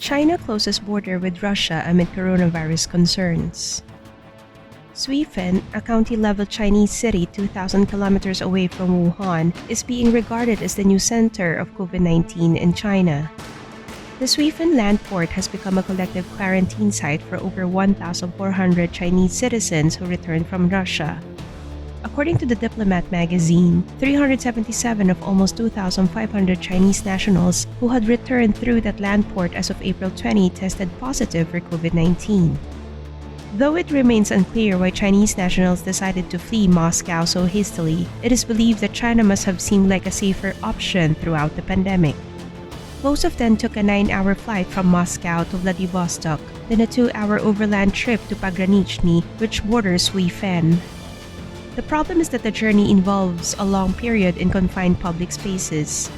China closes border with Russia amid coronavirus concerns. Suifen, a county-level Chinese city 2,000 kilometers away from Wuhan, is being regarded as the new center of COVID-19 in China. The Suifen land port has become a collective quarantine site for over 1,400 Chinese citizens who returned from Russia. According to the Diplomat magazine, 377 of almost 2,500 Chinese nationals who had returned through that land port as of April 20 tested positive for COVID-19. Though it remains unclear why Chinese nationals decided to flee Moscow so hastily, it is believed that China must have seemed like a safer option throughout the pandemic. Most of them took a 9-hour flight from Moscow to Vladivostok, then a 2-hour overland trip to Pogranichny, which borders Suifen. The problem is that the journey involves a long period in confined public spaces.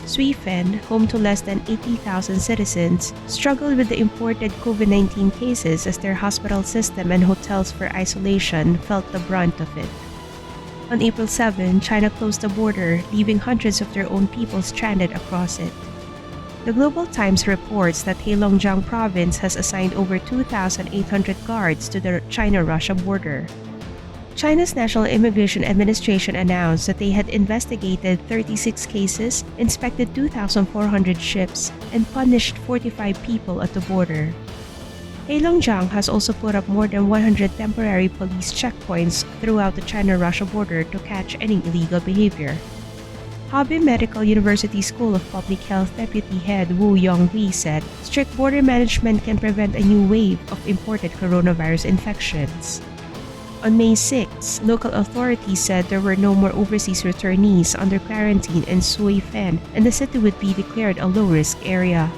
Suifen, home to less than 80,000 citizens, struggled with the imported COVID-19 cases as their hospital system and hotels for isolation felt the brunt of it. On April 7, China closed the border, leaving hundreds of their own people stranded across it. The Global Times reports that Heilongjiang province has assigned over 2,800 guards to the China-Russia border. China's National Immigration Administration announced that they had investigated 36 cases, inspected 2,400 ships, and punished 45 people at the border. Heilongjiang has also put up more than 100 temporary police checkpoints throughout the China-Russia border to catch any illegal behavior. Harbin Medical University School of Public Health Deputy Head Wu Yonghui said strict border management can prevent a new wave of imported coronavirus infections. On May 6, local authorities said there were no more overseas returnees under quarantine in Suifen and the city would be declared a low-risk area.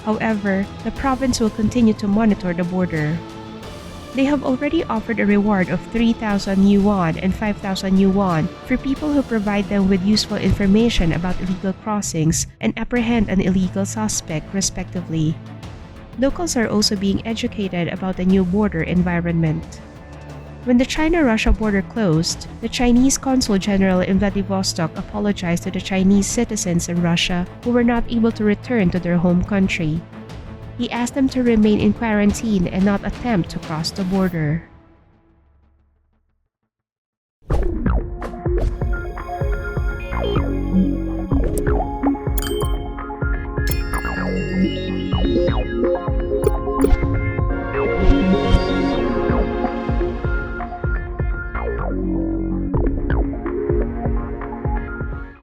However, the province will continue to monitor the border. They have already offered a reward of 3,000 yuan and 5,000 yuan for people who provide them with useful information about illegal crossings and apprehend an illegal suspect, respectively. Locals are also being educated about the new border environment. When the China-Russia border closed, the Chinese Consul General in Vladivostok apologized to the Chinese citizens in Russia who were not able to return to their home country. He asked them to remain in quarantine and not attempt to cross the border.